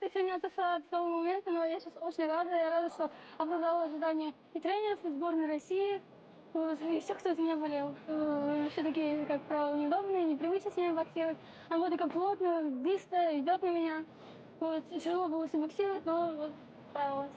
как-то сегодня отошла от того момента, но я сейчас очень рада. Я рада, что оправдала ожидания и тренеров, и сборной России, вот, и всех, кто за меня болел. Все такие, как правило, неудобные, непривычно с ними боксировать. Она такая плотная, быстрая, идет на меня. Вот, тяжело было с ним боксировать, но вот справилась.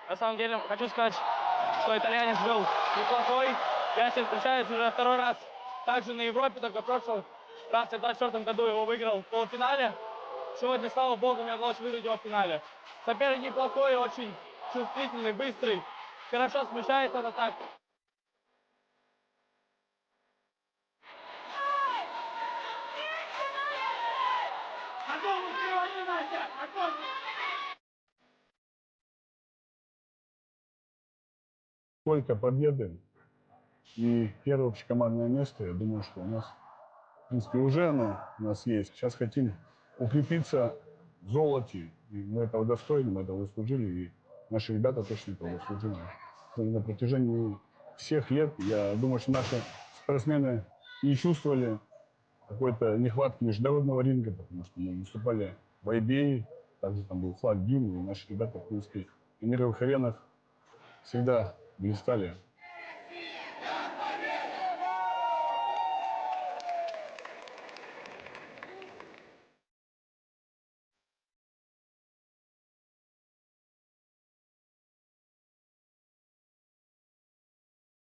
На самом деле, хочу сказать, что итальянец был неплохой. Я с ним встречаюсь уже второй раз. Также на Европе, только в прошлом раз в 2024 году его выиграл в полуфинале. Сегодня, слава богу, мне удалось выиграть его в финале. Соперник неплохой, очень чувствительный, быстрый. Хорошо смещается это так. Только победы и первое общекомандное место, я думаю, что у нас, в принципе, уже оно у нас есть. Сейчас хотим укрепиться в золоте, и мы этого достойны, мы этого заслужили, и наши ребята точно этого заслужили. На протяжении всех лет, я думаю, что наши спортсмены не чувствовали какой-то нехватки международного ринга, потому что мы выступали в IBA, также там был флаг ГИМ, и наши ребята, в принципе, на мировых аренах всегда блистали.